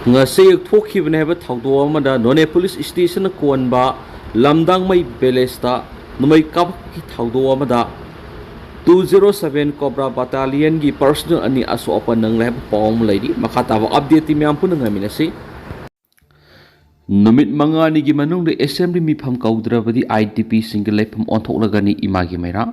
ngasi thokkhibne heba thawdo amada Noney police station konba lamdang mai belesta numai kap ki thawdo amada 207 Cobra Battalion gi personal ani aso apa nang leh pom lady makata wa update ti myam pun ngami nasi numit manga ni gi manung de assembly mi pham kaudra badi IDP single Leipham onthok lagani imagi mera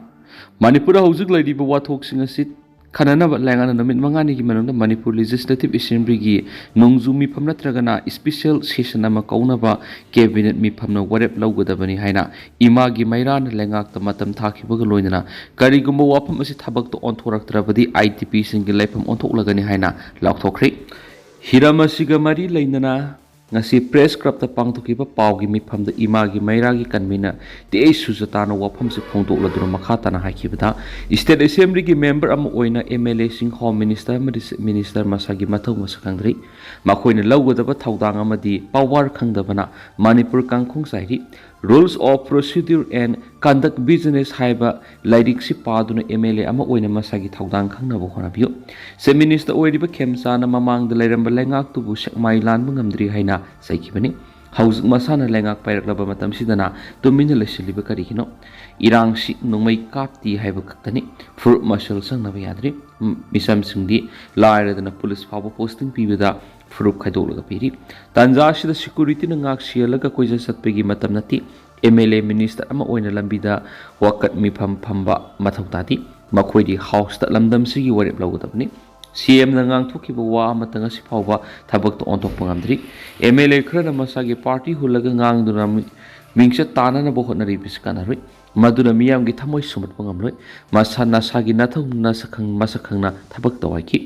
Manipur hojik lady ba wathok singa sit Kanana Langana Namit Mangani Manunda Manipur Legislative Assembly gi Nongzu mi phamna tragana special session ama kaunaba cabinet mi phamna warep lawgadabani haina ima gi mairan lengak ta matam thakibaga loinana karigumba wafam asi thabak to onthoraktrabadi IDP singi Leipham onthoklagani haina laukthokri hiramasiga mari leinana ngasi press club ta pangthokiba pawgi mi phamda ima gi maira gi kanmina te sujatana wafam se phongtok laduna makhata na hakibada state assembly gi member am oina MLA sing home minister masagi mathau masakangri makoina lawgadaba thaudang amadi power khangdabana Manipur kangkhung sairi rules of procedure and conduct business haiba lairik si paduna MLA ama oina masagi thaudang khangnabo honabiyo se minister oiriba khemsa na mamang da lairamba lengak tubu sakmai lan ngamdri haina saikibani hauzik masana lengak pairaklaba matam sidana tumina lesiliba karihino irang si nungmai kapti haiba kaktani fruit marshal sangnaba yadri misam singdi lairadana police phaba posting pibida fruit khaidolaga piri tanja sida security na ngak sialaga koija satpegi matam nati MLA minister ama oina lambida wakat mi phamba mathautati makhoi house ta lamdam sigi warep lawgadabni CM na ngang thukiba wa amatanga si phawba thabak to ontok pangamdri MLA khara masagi party hulaga ngang duna mingsa tana na bohot na ribis kanaroi maduna miyam gi thamoi sumat pangamloi masana sagi nathau na sakhang na thabak tawaiki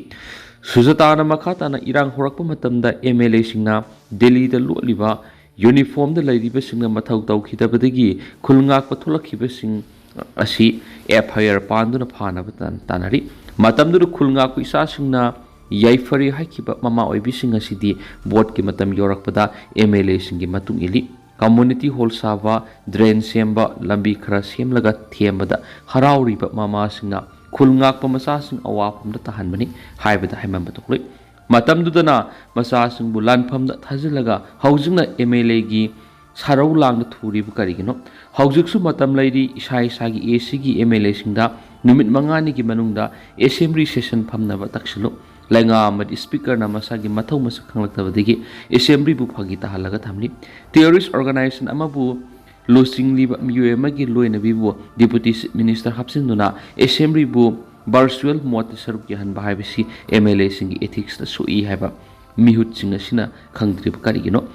sujatana makhata na irang horakpa matamda MLA singna Delhi da loliba uniform da lairiba singna mathau tawkhidabadagi khulngak patholakhiba sing asi FIR panduna phana tanari matamdu khulngak ku isa singna yaifari hakiba mama oibi singa sidi board ki matam yorakpada MLA singi matung ili community hall sava drain semba lambi khara semlaga thembada harauriba mama singna khulngak pa masasing awapam da tahanbani haibada haimam batokloi matamdudana masasing bulanpham da thajilaga haujingna MLA gi sarau lang da thuri bu karigino haujiksu matam lairi isai sagi AC gi MLA singda numit mangani gi manungda assembly session phamna ba taksilo lenga amadi speaker na masagi mathau masakhanglaktabadigi assembly bu phagi tahalaga thamni terrorist organization amabu losing liba UM gi loina bibu deputy minister hapsinduna assembly bu virtual mode sarup gi han bahai bisi MLA singi ethics ta sui haiba mihut singa sina khangdrib karigino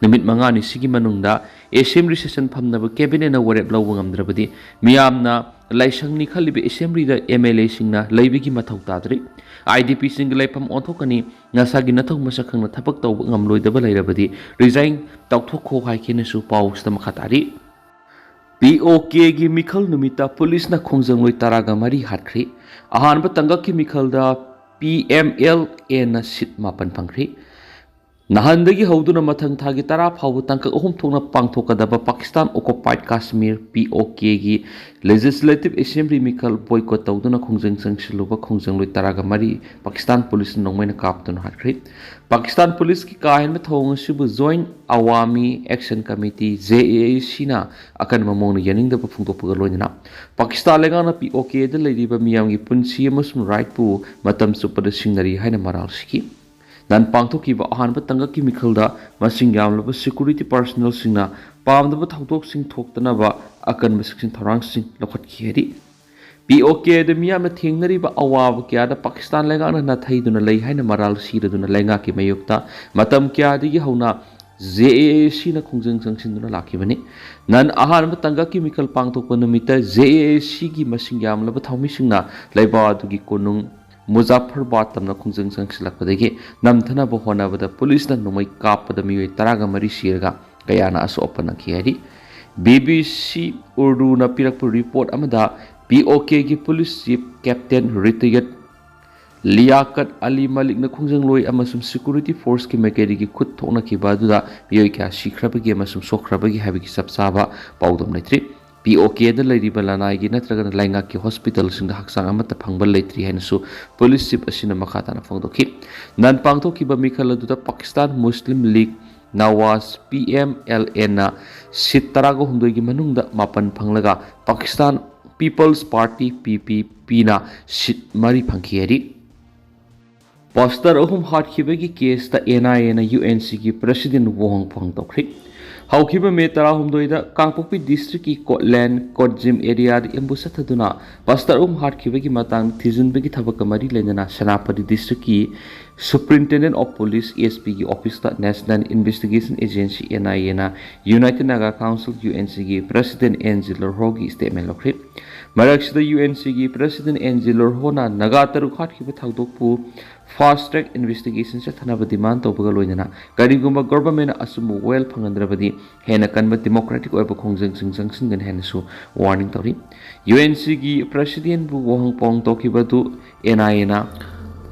numit mangani sigi manungda assembly session phamna bu cabinet na warep lawu ngamdrabadi miyamna laisangni khalibi assembly da MLA singna leibigi mathau tadri IDP single Leipham onthokani ngasagi nathau masakhangna thapak taw ngamloi da balairabadi resign tawthokho haikene su pawsta makhatari POK gi mikhal numita police na khongjang loi taraga mari hatkri ahan ba tangak ki mikhal da PMLA na sit mapan phangri nahandagi hauduna mathang thagi tara phawu tangkak ahum thokna pangthokadaba Pakistan occupied Kashmir POK gi legislative assembly mikhal boycott tawduna khongjang sangsiluba khongjang loi taraga mari Pakistan police nongmaina kaptun hatkri Pakistan police ki kahin ma thong sibu joint awami action committee JAC na akan mamong yaning da phungtokpaga loina Pakistan legana POK da leiriba miyam gi punsi amasum right pu matam supada singnari haina maral siki nan pangthokiba ahanba tangaki mikhalda masing yamlaba security personnel singna pamdaba thawtok sing thoktanaba akan masing tharang sing lokhat kheri POK da miyamna thengnariba awaba kya da Pakistan lengana na thaiduna lei haina maral siraduna lenga ki mayukta matam kya digi hauna JAC na khongjang sangsinduna lakhibani nan ahanba tangaki mikhal pangthokpa numita JAC gi masing yamlaba thawmi singna leiba dugi konung Muzaffarabad tamna khongjang sangsilakpadagi namthana bo honabada police na numai kappada mioi taraga mari sirga kayana aso opana khiyari BBC Urdu na pirakpu report amada POK gi police chief captain retired Liaquat Ali Malik na khongjang loi amasum security force ki mekeri gi khut thokna ki baduda mioi kya sikrabagi amasum sokhrabagi habigi sabsaba paudom naitri POK दा लैरिबा लनाइगी नत्रगन लाइंगाकी hospital सिंग हक्सांग अमत फंगबल लेत्री हैनसु police chief असिना मखाताना फंगदोखि none पांगथोखिबा मिखल अदुदा Pakistan मुस्लिम league Nawaz PMLN ना seat तरागो हुंदोगी मनुंगदा मापन फंगलगा Pakistan peoples party PPP ना seat मरी फंखियरी pastor अहुम हाटखिबगी case ता NIA ना UNC की president वोहंग फंगदोखि हौखिबा मे 12 Kangpokpi district की कोटलैंड कोटजिम एरिया एम्बुस थदुना पास्टर उम हाटखिबगी मतांग थिजिनबगी थबक मरी लेना सनापति डिस्ट्रिक्ट की सुप्रिंटेंडेंट ऑफ पुलिस SP की ऑफिस ता नेशनल इन्वेस्टिगेशन एजेंसी NIA ना यूनाइटेड नागा काउंसिल UNC की प्रेसिडेंट एंजिलर हो की स्टेटमेंट लौखि मरक्सद UNC की प्रेसिडेंट एंजिलर हो ना नगा तरुक हाटखिबा थगदोकपु फास्ट ट्रैक इन्वेस्टिगेशन से थनाब डिमांड तौबगा लोइना करिगुंबा गवर्नमेंट असुम वेल फंगंद्रबदी हेना कनब डेमोक्रेटिक ओइब खोंजंग सिंगसंगन हेनसु वार्निंग तौरी UNC की प्रेसिडेंट बु वहंग पोंग तौखिबदु NIA ना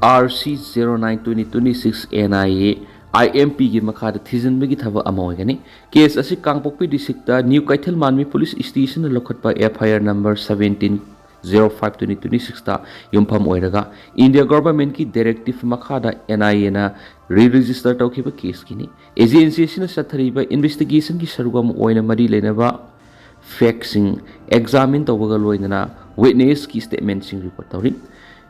RC 09/2026 NIA IMP की मखाद थिजनबगी थब अमोगनी केस असि Kangpokpi district New Keithelmanbi police station लखटपा FIR नंबर 17/05/2026 युमफम ओइरगा इंडिया गवर्नमेंट की डायरेक्टिव मखादा NIA ना री-रजिस्टर तौखिबा केस किनी एजेंसी सिना सथरिबा इन्वेस्टिगेशन की सरुगम ओइना मरी लेनबा फैक्ट्सिंग एग्जामिन तौबगा लोइना विटनेस की स्टेटमेंट सिंग रिपोर्ट तौरी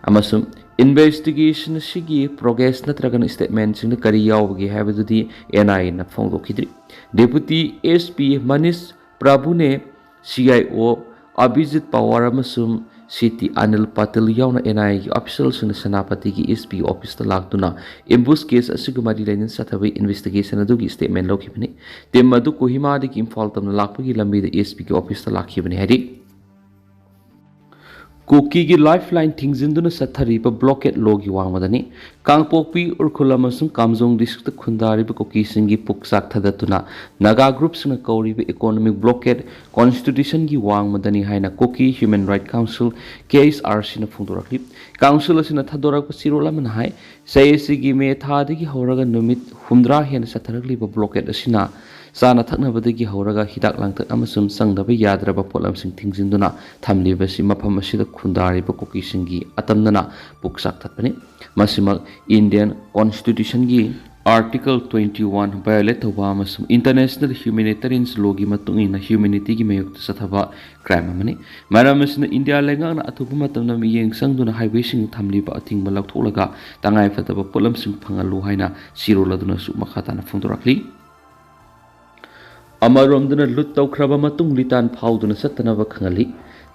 अमसुम इन्वेस्टिगेशन सिगी प्रोग्रेस नत्रगन स्टेटमेंट सिंग करी यावगी हैबदुदी NIA ना फोंगदोखिद्री डेप्यूटी SP मनीष प्रभु ने CIO अभिजित पवार अमसुम CT अनिल पाटिल यावना NIA की ऑफिशियल सिंग सनापति की SP ऑफिस ता लागतुना एम्बुस केस असिगुमारी लेनिन सथबई इन्वेस्टिगेशन अदुगी स्टेटमेंट लौखिबनी तेम मदु कोहिमा दि इम्फाल तमना लाखपगी लंबी द SP की ऑफिस ता लाखिबनी हैदी कुकी की लाइफलाइन थिंगजिंदुना सथरिबा ब्लॉकेट लोगी वांगमदनी कांगपोक्पी उरखुल अमसुंग कामजोंग डिस्ट्रिक्ट खुंदारिबा कुकी सिंगी पुकसाक थदतुना नागा ग्रुप सिंग कौरिबा इकोनॉमिक ब्लॉकेट कॉन्स्टिट्यूशन की वांगमदनी हाइना Kuki human right council KSRC ना फोंदोरखली काउंसिल असिना थदोरक सिरोला मन हाय सयसिगी मे थादगी हौरगा नुमित हुमद्रा हेन सथरकलिबा ब्लॉकेट असिना चाना थकनबदगी हौरगा हिदाक लांगतक अमसुम संगदबा याद्रबा पोलमसिंग थिंगजिंदुना थमलिबसि मफम असिदा खुंदारिबा कुकीसिंगी अतमदना पुकसाक थतपनि मसिमक इंडियन कॉन्स्टिट्यूशन की आर्टिकल 21 वायलेट तौबा अमसुम इंटरनेशनल ह्यूमैनिटेरियन लॉ की मतुंगिना ह्यूमैनिटी की मयुक्त सथबा क्राइम अमनि मरमसिना इंडिया लेंगाना अथुबा मतमना मियेंग संगदुना हाईवेसिंग थमलिबा अथिंगबा लौथोलगा तंगाई फतबा पोलमसिंग फंगलु हाइना सिरोलदुना सु मखाताना फोंदोरखली अमरोमदना लुट तौख्रबा मतुंग लितान फाउदुना सत्तनबा खंगली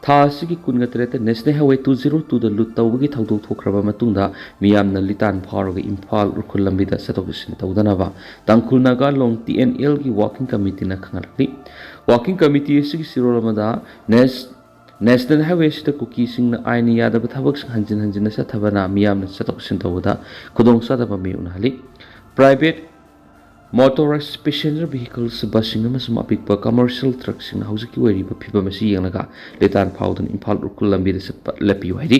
था असिगी कुनगतरेत नेशनल हाईवे 202 दा लुट तौबगी थौदोक थोख्रबा मतुंगदा मियामना लितान फाउरगा इम्फाल उरखुल लंबिदा सतोगसिन तौदनबा तंखुल नागा लोंग TNL की वर्किंग कमिटी ना खंगलली वर्किंग कमिटी असिगी सिरोलमदा नेशनल हाईवे सिदा कुकी सिंगना आइन यादब थबक हंजिन हंजिन सथबना मियामना सतोगसिन तौदा खुदोंग सदबा मिउनहली प्राइवेट मोटोराइज्ड पैसेंजर व्हीकल्स बसिंग अमसुम अपिकपा कमर्शियल ट्रक्सिंग हौजिकी वरिबा फिबम असि येंगलगा लेतान फाउदन इम्फाल उरखुल लंबिदा सत्पा लेपियो हाइदी